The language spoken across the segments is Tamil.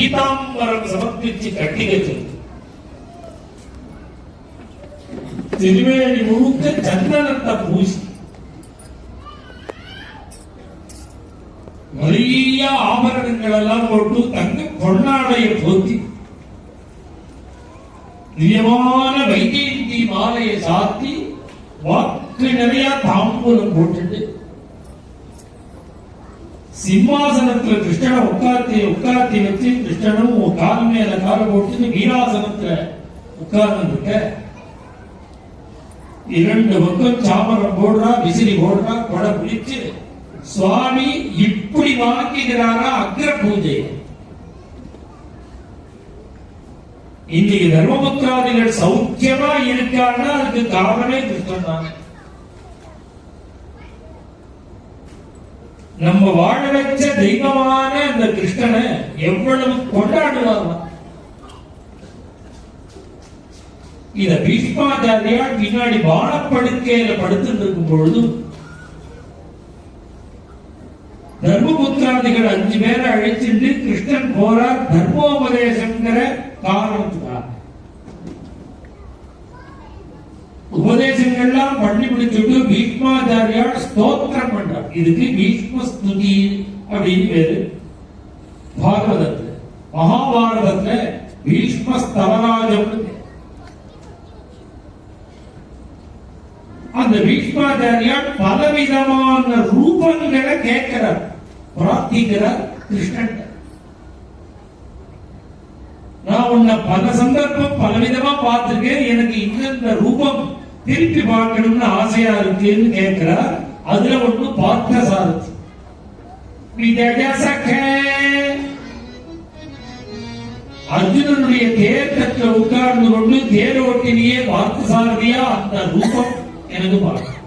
பீதாம்பரம் சமர்ப்பிச்சு கட்டிக்க சொல்லு. திருவேணி முழுக்க சந்தனத்தை பூசி நிறைய ஆபரணங்கள் எல்லாம் போட்டு தங்க பொன்னாடையை போத்தி நியமான வைஜெயந்தி மாலையை சாத்தி வாக்கு நிறைய தாம்பூலம் போட்டுட்டு சிம்மாசனத்துல கிருஷ்ணனை உட்கார்த்தி வச்சு கிருஷ்ணனும் கால் மேல கால போட்டு வீராசனத்துல உட்கார்ந்து இருக்க. இரண்டு பக்கம் சாமரம் போடுறா, விசிறி போடுறா, கொடை பிடிச்சு சுவாமி இப்படி வாங்கிக்கிறாரா அக்ர பூஜை. இன்னைக்கு தர்மபுத்திராதிகள் சௌக்கியமா இருக்கான்னா அதுக்கு காரணமே கிருஷ்ணன் தான். நம்ம வாழ வச்ச தெய்வமான அந்த கிருஷ்ணனை எவ்வளவு கொண்டாடுவாங்க. இத பீஷ்மாச்சாரியால் பின்னாடி வாழப்படுக்கையில படுத்துட்டு இருக்கும் பொழுதும் தர்மபுத்திராதிகள் 5 பேரை அழைச்சிட்டு கிருஷ்ணன் போறார் தர்மோபதேசங்கிற காரணத்துக்காக. உபதேசங்கள்லாம் பண்ணி முடிச்சுட்டு பீஷ்மாச்சாரியால் ஸ்தோத்திரம் பண்றார். இதுக்கு பீஷ்ம ஸ்துதி அப்படின்னு பேரு. பாகவதத்துல மகாபாரதத்துல பீஷ்ம ஸ்தவராஜம். அந்த பீஷ்மாச்சாரியால் பலவிதமான ரூபங்களை கேட்கிறார், பிரார்த்திக்கிறார் கிருஷ்ணன். நான் உன்னை பல சந்தர்ப்பம் பலவிதமா பார்த்திருக்கேன், எனக்கு இந்த ரூபம் திருப்பி பார்க்கணும்னு ஆசையா இருக்குன்னு கேட்கிறார். அதுல ஒண்ணு பார்த்த சாரதி அர்ஜுனனுடைய தேர்தத்தில் உட்கார்ந்து கொண்டு தேரோட்டிலேயே பார்த்த சாரதியா அந்த ரூபம் எனக்கு பார்க்க.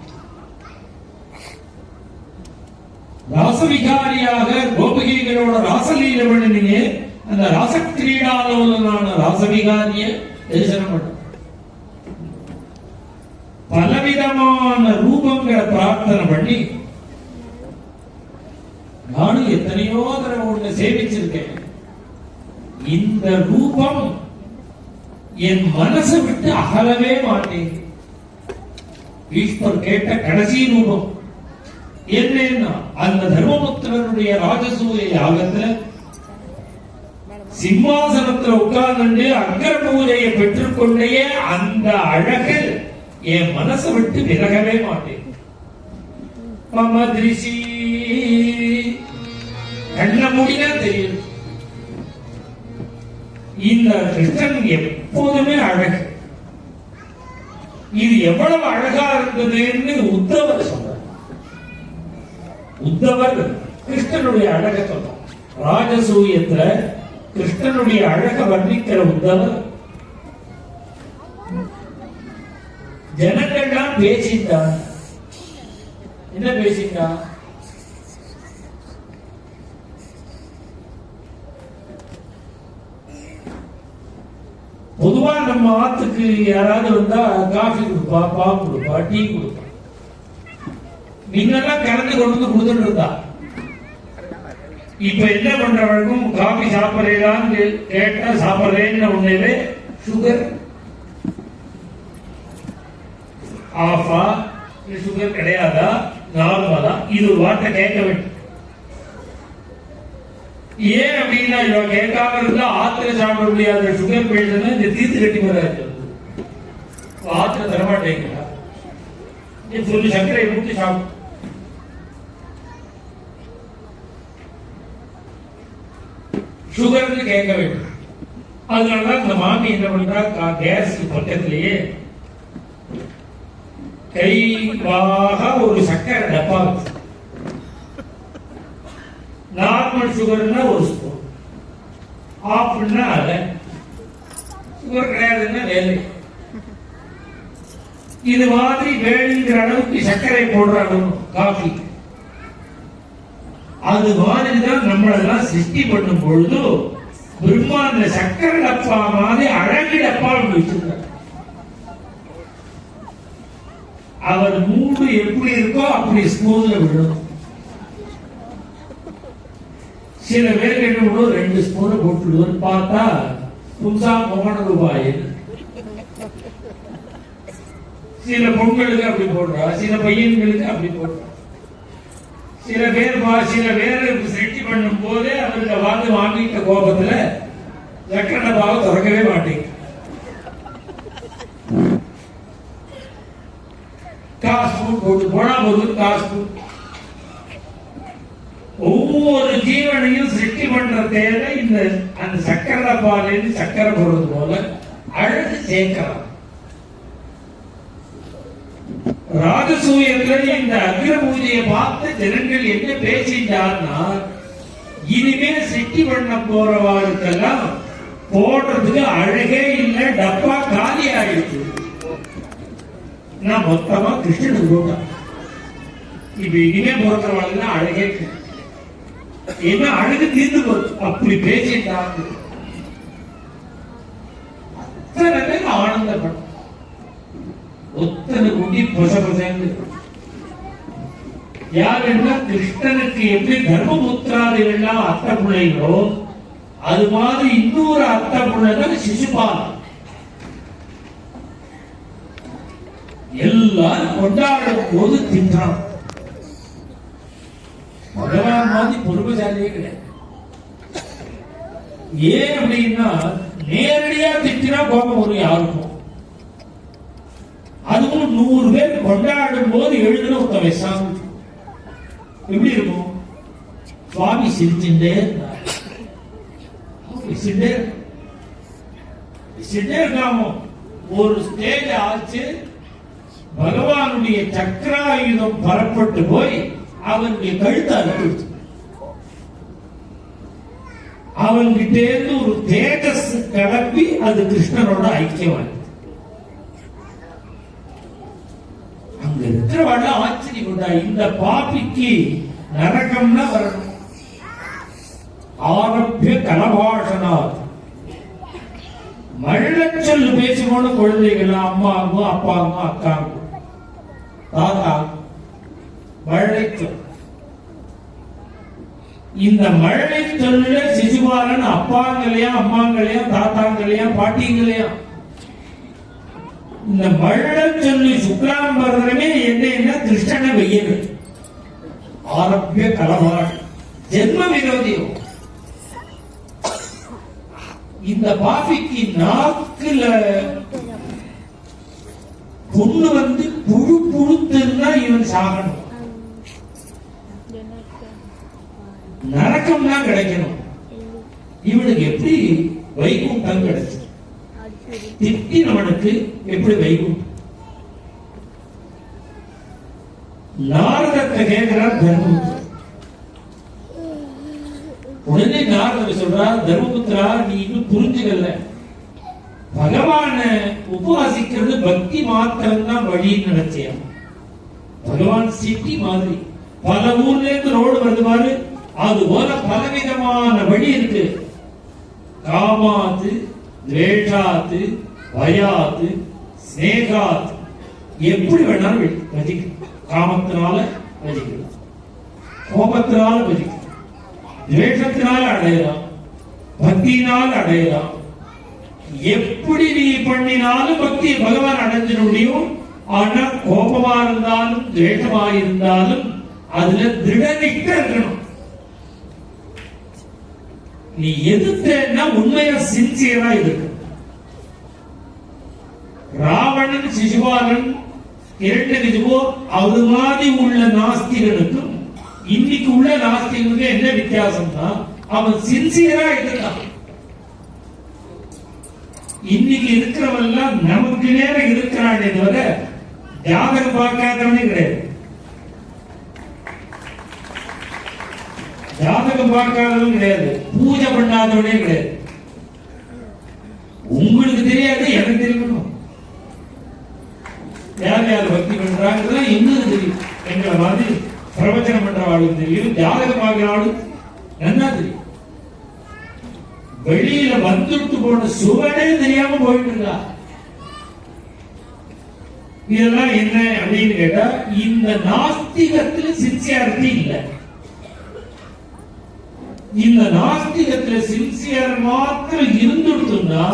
ராசவிகாரியாக கோபகிகளோட ராசலீல பண்ணினே அந்த ராசக்கிரீடாலோலனான ராசவிகாரிய தரிசனம் பண்ண. பலவிதமான ரூபங்களை பிரார்த்தனை பண்ணி நானும் எத்தனையோ தடவை ஒண்ணு சேவிச்சிருக்கேன். இந்த ரூபம் என் மனசை விட்டு அகலவே மாட்டேன். ஈஸ்வர் கேட்ட கடைசி ரூபம் என்னன்னா அந்த தர்மபுத்திரனுடைய ராஜசூய யாகத்துல சிம்மாசனத்துல உட்கார்ந்து அக்ர பூஜையை பெற்றுக்கொண்டே அந்த அழகு என் மனசை விட்டு விலகவே மாட்டேன். மம திருஷி கண்ண மூடினா தெரியும். இந்த கிருஷ்ணன் எப்போதுமே அழகு. இது எவ்வளவு அழகா இருந்ததுன்னு உத்தவர் சொல்றார். உத்தவர் கிருஷ்ணனுடைய அழக சொல்றார். ராஜசூயத்துல கிருஷ்ணனுடைய அழக வர்ணிக்கிற உத்தவர் ஜனங்கள்லாம் பேசிட்டான். என்ன பேசிட்டான்? பொதுவா நம்ம ஆத்துக்கு யாராவது வந்தா காஃபி கொடுப்பா, பால் கொடுப்பா, டீ கொடுப்பா. முன்னெல்லாம் கலந்து கொண்டு வந்து கொடுத்துட்டு இருந்தா. இப்ப என்ன பண்ற வழக்கம், காஃபி சாப்பிடறான்னு கேட்டா சாப்பிடுறேன்னு உடனே சுகர் ஆஃபா, சுகர் கிடையாதா, நார்மலா, இது வார்த்தை கேட்க வேண்டும். ஏன் அப்படின்னா இவன் கேட்காம இருந்தா ஆத்திர சாப்பிட முடியாத சுகர் பேஷண்ட் இந்த தீர்த்து கட்டி வராது. ஆத்திர தரமாட்டேங்கிறா சொல்லி சர்க்கரை ஊற்றி சாப்பிடும். சுகர்னு கேட்க வேண்டும். அதனாலதான் இந்த மாமி என்ன பண்றா, கேஸ் பக்கத்திலேயே கைவாக ஒரு சர்க்கரை டப்பா, நார்மல் சுகர்னா ஒரு ஸ்பூன், ஆஃப்னா அரை, சுகர் கிடையாதுன்னா வேலை. இது மாதிரி வேணுங்கிற அளவுக்கு சர்க்கரை போடுறாங்க காஃபி. அது மாதிரிதான் நம்மளெல்லாம் சிருஷ்டி பண்ணும் பொழுது பிரம்மா அந்த சர்க்கரை டப்பா மாதிரி அழகு டப்பா வச்சிருக்கார். அவர் மூடு எப்படி இருக்கோ அப்படி ஸ்பூன்ல விடும். சில பேர் என்ன 2 ஸ்பூன் போட்டுடுவோம். பார்த்தா புதுசா மோகன ரூபாய். சில பொண்களுக்கு அப்படி போடுறா, சில பையன்களுக்கு அப்படி போடுறா. சில பேர் செட்டி பண்ணும் போதே அவருக்கு வாங்கிட்ட கோபத்துல சக்கரை பாவை திறக்கவே மாட்டேங்க. காசு போட்டு போனா போது காசு. ஒவ்வொரு ஜீவனையும் சிருஷ்டி பண்ற தேவை இந்த அந்த சக்கரை பாலில் சக்கரை போடுறது போல அழகு சேர்க்கலாம். ராஜசூயத்துல இந்த அக்ர பூஜையை பார்த்து ஜனங்கள் என்ன பேசிட்டார்னா, இனிமே சிருஷ்டி பண்ண போறவாளுக்கெல்லாம் போடுறதுக்கு அழகே இல்லை, டப்பா காலி ஆயிடுச்சு. நான் மொத்தமா கிருஷ்ணனுக்கு போட்டேன். இப்ப இனிமே போறவர்களுக்கு அழகே என்ன அழகு தீர்ந்து போச்சு. அப்படி பேசிட்டாங்க. ஆனந்தப்படும். ஒத்தனை குடி பொசபசங்க. யார் என்ன கிருஷ்ணனுக்கு எப்படி தர்மபுத்திராதிகள்லாம் அத்தை பிள்ளைகளோ அது மாதிரி இன்னொரு அத்தை பிள்ளைதான் சிசுபால். எல்லாரும் கொண்டாடும் போது தின்றான். பகவான் மாதிரி பொறுமைசாலியே கிடையாது. ஏன் அப்படின்னா நேரடியா திட்டினா கோபம் வரும் யாருக்கும். அதுவும் 100 பேர் கொண்டாடும் போது எழுதுன ஒருத்த விஷம் எப்படி இருக்கும்? சுவாமி சிரிச்சுட்டே இருக்காமோ. ஒரு ஸ்டேஜ் ஆச்சு, பகவானுடைய சக்கராயுதம் பரப்பட்டு போய் அவனுடைய கழுத்தை அறுத்துடுச்சு. அவன்கிட்ட இருந்து ஒரு தேஜஸ் கிளம்பி அது கிருஷ்ணனோட ஐக்கியமானது. அங்க இருக்கிறவாள் ஆச்சரியப்பட்டா, இந்த பாப்பிக்கு நரகம்னா வரணும். ஆரம்பிய கலபாஷனாத் மழச்சொல்லு பேசும்போது குழந்தைகள் அம்மாவும் அப்பாவும் அக்காவும் தாத்தா மழலைச்சொல். இந்த மழலை சொல்ல சிசுபாலன் அப்பாங்களையா அம்மாங்களையா தாத்தாங்களையா பாட்டிங்களையா இந்த மழலை சொல்லி சுக்லாம்பரமே என்ன கிருஷ்ணனை வெய்யது. ஆரம்பிய கலபாஷ் ஜென்ம விரோதியம். இந்த பாபிக்கு நாக்குல பொண்ணு வந்து புழுத்துன்னா இவன் சாகணும். நரக்கம் தான் கிடைக்கணும். இவனுக்கு எப்படி வைகுண்டம் கிடைச்சு? திட்டினவனுக்கு எப்படி வைகுண்டம்? நாரதத்தை கேட்கிறார் தர்மபுத்திரா. உடனே நாரதர் சொல்றார், தர்மபுத்திரா நீ இன்னும் புரிஞ்சுக்கல. பகவான உபவாசிக்கிறது பக்தி மாத்திரம் தான் வழின்னு நினைச்சேன். பகவான் சிட்டி மாதிரி பல ஊர்ல இருந்து ரோடு வருது பாரு, அது போல பலவிதமான வழி இருக்கு. காமாத்து, துவேஷாத்து, பயாத்து, ஸ்நேகாத், எப்படி வேணாலும் பஜிக்கலாம். காமத்தினால பஜிக்கலாம், கோபத்தினால பஜிக்கலாம், துவேஷத்தினால அடையலாம், பக்தியினால் அடையலாம். எப்படி நீ பண்ணினாலும் பக்தி பகவான் அடைஞ்சிட முடியும். ஆனா கோபமா இருந்தாலும் துவேஷமா இருந்தாலும் அதுல திருடனிட்ட இருக்கணும். நீ எதிர்த்தேன்னா உண்மையா சின்சியரா இருக்கு. ராவணன் சிசுபாலன் 2 நிஜமோ அது மாதிரி உள்ள நாஸ்திகனுக்கும் இன்னைக்கு உள்ள நாஸ்திகனுக்கும் என்ன வித்தியாசம்னா, அவன் சின்சியரா இருக்கான். இன்னைக்கு இருக்கிறவெல்லாம் நமக்கு நேரம் இருக்கிறானே தவிர ஜாதகம் பார்க்காதவனே கிடையாது. ஜாதகம் பார்க்காதவன் கிடையாது, பூஜை பண்ணாதவனே கிடையாது. உங்களுக்கு தெரியாது, எனக்கு தெரியணும். யார் யார் பக்தி பண்றாங்க இன்னும் தெரியும். எங்களை மாதிரி பிரவச்சனம் பண்றவாளுக்கு தெரியும், ஜாதகம் பார்க்கிறாளும் நல்லா தெரியும். வெளியில வந்துட்டு போன சுவனே தெரியாம போயிட்டு இருக்கா. இதெல்லாம் என்ன அப்படின்னு கேட்டா, இந்த நாஸ்திகத்துல சின்சியாரிட்டி இல்லை. இந்த நாஸ்திகத்துல சின்சியர் மாத்திரம் இருந்துடுத்துன்னா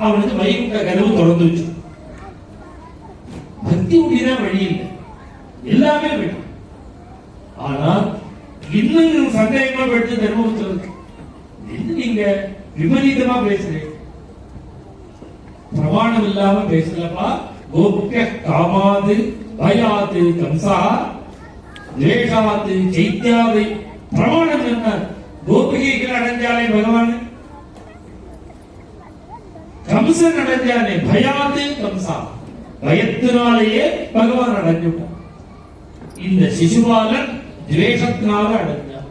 அவனுக்கு வைகுண்ட கதவு திறந்து வச்சு. பக்தி உண்டிதான் வழி இல்லை, எல்லாமே வழி. ஆனா இன்னும் சந்தேகமா எடுத்து தர்மபுத்திரருக்கு நீங்க விபரீதமா பேசுறீங்க, பிரமாணம் இல்லாம பேசலப்பா. கோபிய காமாது பயாது கம்சா துவேஷாது சைத்யாவை. பிரமாணம் என்ன? கோபிகைகள் அடைஞ்சாலே பகவான், கம்சன் அடைஞ்சாலே பயாது கம்சா, பயத்தினாலேயே பகவான் அடைஞ்சுட்டான். இந்த சிசுபாலன் துவேஷத்தினால அடைஞ்சான்.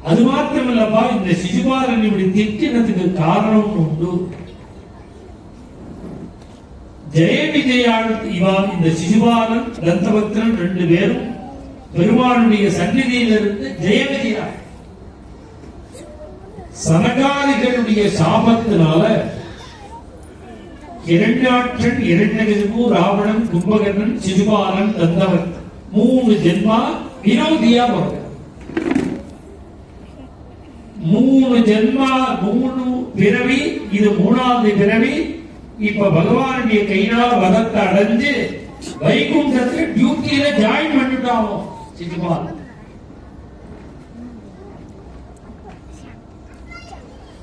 அது மாத்திரமல்லப்பா, இந்த சிசுபாலன் இப்படி திட்டினதுக்கு காரணம் உண்டு. ஜெய விஜயாள் இவான் இந்த சிசுபாலன் தந்தபக்தன் ரெண்டு பேரும் பெருமானுடைய சந்நிதியிலிருந்து ஜெய விஜயா சனகாதிகளுடைய சாபத்தினால இரண்டாட்சன், இரண்யகசிபு, ராவணன், கும்பகர்ணன், சிசுபாலன், தந்தபக்தன் 3 ஜென்மா வினோதியா போறாங்க. 3 ஜென்மா, 3 பிறவி, இது 3வது பிறவி. இப்ப பகவானுடைய கையினால வதத்தை அடைஞ்சு வைகுண்டத்துல டியூட்டியில ஜாயின் பண்ணிட்டாமோ சிசுபாலன்.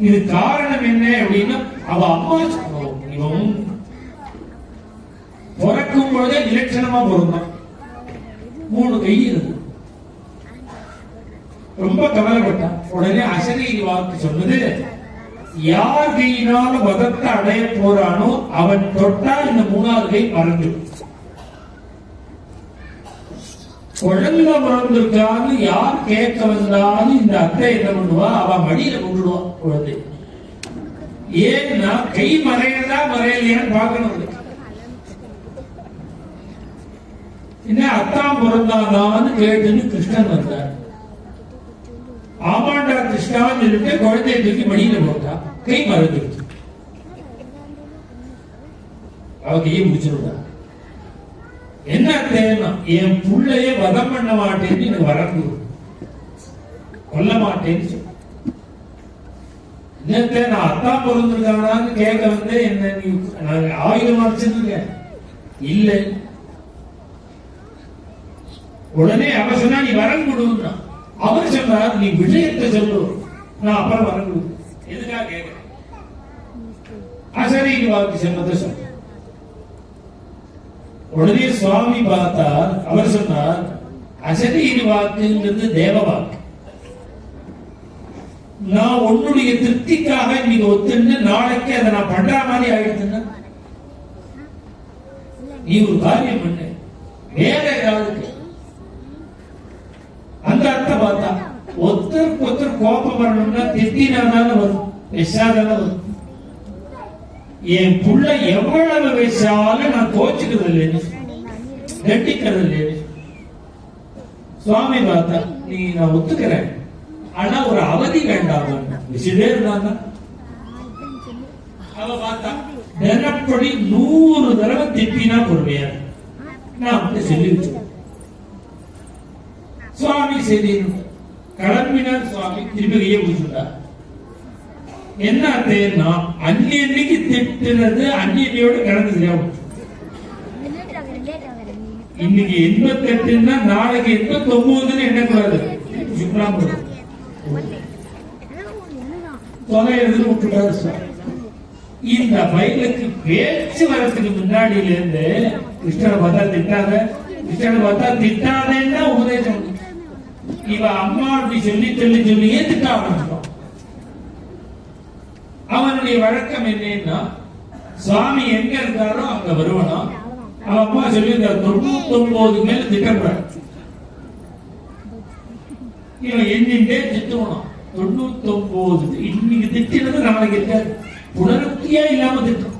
இது காரணம் என்ன அப்படின்னா, அவ அம்மா இவன் பிறக்கும் பொழுதே இலட்சணமா பிறந்தான். 3 கை இருக்கு. ரொம்ப கவலைப்பட்டான். உடனே அசரீரி வாக்கு சொன்னது, யார் கையினால வதத்தை அடைய போறானோ அவன் தொட்டா இந்த 3வது கை மறந்து. குழந்தை மறந்திருக்கான்னு யார் கேட்க வந்தாலும் இந்த அத்தை என்ன பண்ணுவா, அவன் மடியில கொண்டுடுவான் குழந்தை. ஏன்னா கை மறையதா மறையலையான்னு பார்க்கணும். என்ன அத்தான் பிறந்தாதான்னு கேட்டுன்னு கிருஷ்ணன் வந்தார். ஆமாண்டா கிருஷ்ணான்னு சொல்லிட்டு குழந்தைய தூக்கி மடியில போட்டா, கை மறந்துடுச்சு. அவ கையை முடிச்சிருந்தா. என்ன தேவை, என் புள்ளைய வதம் பண்ண மாட்டேன்னு எனக்கு வரந்து கொல்ல மாட்டேன்னு சொல்லு. என்னத்த நான் அத்தா பிறந்திருக்கானான்னு கேட்க வந்து என்ன நீ ஆயுதம் அடிச்சிருக்க இல்ல. உடனே அவ சொன்னா நீ வரம் கொடுன்னா. அவர் சொன்னார் நீ விஷயத்தை சொல்லு, நான் அப்புறம் வரம் கொடு. எதுக்காக கேட்க? அசரீரி வாக்கு சொன்னதை சொல்ல. உடனே சுவாமி பார்த்தார். அவர் சொன்னார் அசரீரி வாக்குங்கிறது தேவ வாக்கு. நான் உன்னுடைய திருப்திக்காக நீங்க ஒத்துன்னு நாளைக்கு அதை நான் பண்ற மாதிரி ஆயிடுச்சுன்னா நீ ஒரு காரியம் பண்ணு, வேற ஏதாவது. அந்த அர்த்தம் பார்த்தா ஒருத்தருக்கு ஒருத்தர் கோபம் வரணும்னா திட்டினாதான வரும், விஷாதான வரும். என் புள்ள எவ்வளவு விஷாலும் நான் கோச்சுக்கிறது இல்லைன்னு, கட்டிக்கிறது இல்லைன்னு. சுவாமி பார்த்தா நீ நான் ஒத்துக்கிறேன், ஆனா ஒரு அவதி வேண்டாம். விஷயமே இருந்தாங்க. அவ பார்த்தா தினப்படி 100 தடவை திட்டினா பொறுமையா நான் சொல்லி வச்சேன். சுவாமி சரி கிளம்பினார். சுவாமி திருப்பி கையை பிடிச்சுட்டார். என்ன அர்த்தம்னா அன்னைக்கு திட்டுறது அன்னையோட கடந்து சரியா போச்சு. இன்னைக்கு 88ன்னா நாளைக்கு 89ன்னு எண்ணக்கூடாது. தொலைறது விட்டுட்டாரு சார். இந்த பைலுக்கு பேச்சு வரத்துக்கு முன்னாடியில இருந்து கிருஷ்ணனை பார்த்தா திட்டாத, கிருஷ்ணனை பார்த்தா திட்டாதேன்னா உபதேசம். இவ அம்மா அப்படி சொல்லி சொல்லி சொல்லியே திட்ட ஆரம்பிச்சிட்டோம். அவனுடைய வழக்கம் என்னன்னா சுவாமி எங்க இருக்காரோ அங்க வருவனா. அவன் அம்மா சொல்லி 99 மேல திட்டக்கூடாது. இவன் எண்ணிட்டே திட்டுவான். 99 இன்னைக்கு திட்டினது நாளைக்கு இருக்காது. புனருக்தியா இல்லாம திட்டம்.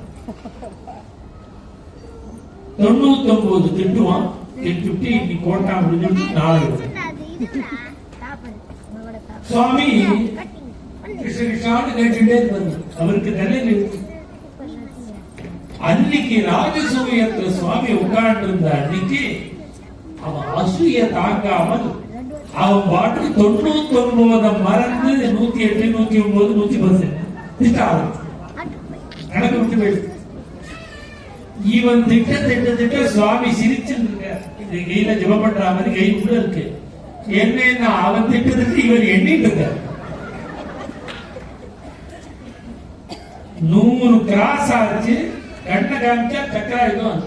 99 திட்டுவான். திட்டு இன்னைக்கு கோட்டா முடிஞ்சு நாளைக்கு சுவாமி கிருஷ்ணகிருஷ்ணான்னு கேட்டுட்டே இருப்பாரு. அவருக்கு நிலையில் இருக்கு. அன்னைக்கு ராஜசூயத்துல சுவாமி உட்கார்ந்து இருந்த அன்னைக்கு அவன் அசூய தாங்காமல் அவன் பாட்டு 99 மறந்து 108, 109, 110 கணக்கு விட்டு போயிடு. இவன் திட்ட சுவாமி சிரிச்சுருக்க. இந்த கையில ஜபம் பண்ற மாதிரி கை உள்ள இருக்கு. என்ன அவன் திட்டத்துக்கு இவர் எண்ணிட்டு இருக்க. 100 கிராஸ் ஆச்சு. கண்ணை காமிச்சா சக்கராயுதம்.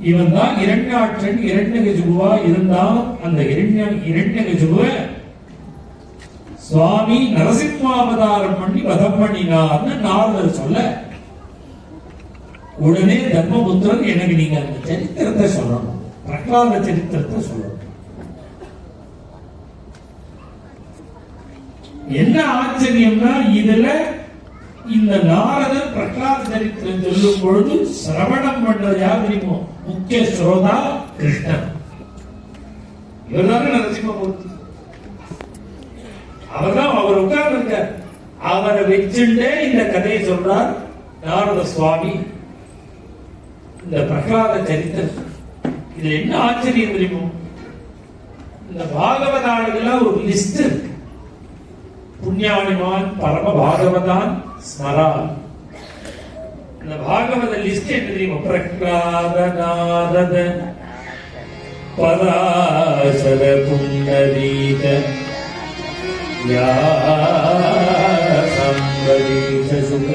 இவன் தான் இரண்யாட்சன் இரண்யகசிபுவா இருந்தான். அந்த இரண்யகசிபுவ சுவாமி நரசிம்மாவதாரம் பண்ணி வதம் பண்ணினார்னு நாரதர் சொல்ல, உடனே தர்மபுத்திரன் எனக்கு நீங்க அந்த சரித்திரத்தை சொல்லணும், பிரகலாத சரித்திரத்தை சொல்லணும். என்ன ஆச்சரியம்னா இதுல இந்த நாரதர் பிரகலாத சரித்திரம் சொல்லும் பொழுது சிரவணம் பண்றது யார் தெரியுமோ? முக்கிய ஸ்ரோதா கிருஷ்ணன். இவர்தான் நரசிம்மமூர்த்தி. அவர் உட்கார்ந்து இருக்கார். அவரை வச்சுட்டே இந்த கதையை சொல்றார் நாரத சுவாமி. இந்த பிரகலாத சரித்திரம் இதுல என்ன ஆச்சரியம் தெரியுமோ? இந்த பாகவதாளுகெல்லாம் ஒரு லிஸ்ட் இருக்கு. புண்ணியானிமான் பரம பாகவதான் ஸ்மரா. இந்த பாகவத லிஸ்ட் என்ன தெரியுமா? பிரகலாத நாரத பராசர புண்டரீக சம்பரீஷ சுக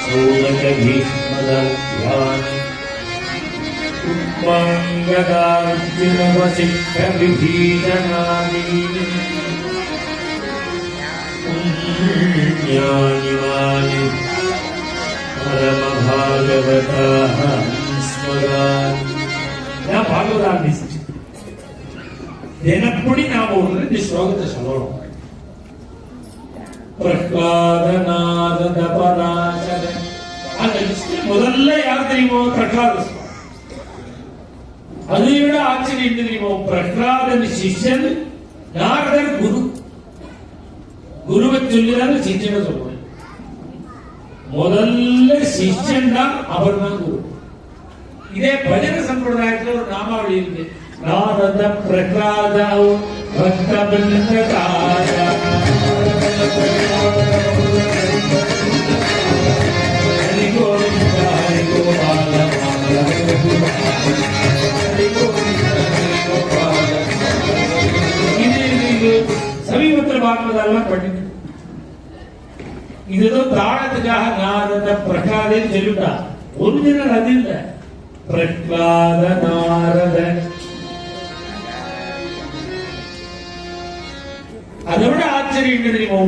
சௌனக பீஷ்மதர்யான் உத்மங்கதார்ஜுன வசிஷ்ட விபீஷணாதீனி புண்ணியானிமானி பரம பாகவதாஹ ஸ்மரான். நான் பாகவதா லிஸ்ட் தினப்படி நாம ஒரு 2 ஸ்லோகத்தை சொல்லணும். பிரகலாத நாரத பராசர. அந்த லிஸ்ட் முதல்ல யார் தெரியுமோ? பிரகலாத. அதை விட ஆச்சரியம் என்ன தெரியுமோ? பிரகலாதன் சிஷ்யன், நாரதர் குரு. குருவை சொல்லிதான் சிஷ்யனை சொல்றேன். முதல்ல சிஷ்யன் தான், அவர் தான் குரு. இதே பஜன சம்பிரதாயத்துல ஒரு நாமாவளி இருக்கு. நாரத பிரகலாத பக்த பிருந்தகார. ஹரி கோவிந்த ஹரி கோபால இது சமீபத்தில் பார்ப்பதெல்லாம் படிக்க. இதுதான் தாளத்துக்காக நாரத பிரகலாதன் சொல்லிட்டா. ஒரிஜினல் அது இல்ல. பிரகலாத நாரத. அதை விட ஆச்சரியம் தெரியுமோ?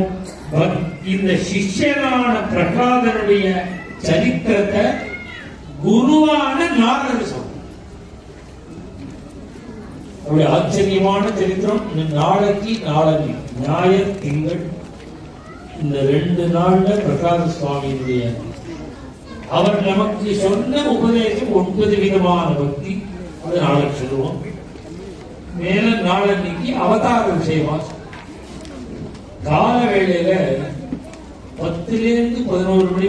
இந்த சிஷ்யனான பிரகலாதனுடைய சரித்திரத்தை குருவான நாரதர் சொல்ற. அவருடைய ஆச்சரியமான சரித்திரம். நாளைக்கு நாளைக்கு ஞாயிறு திங்கள் இந்த 2 நாள்ல பிரகலாத சுவாமியுடைய அவர் நமக்கு சொன்ன உபதேசம் 9 விதமான பக்தி. அது நாளைக்கு சொல்லுவோம். மேல நாளன்னைக்கு அவதார விஷயமா கால வேளையில 10 to 11 மணி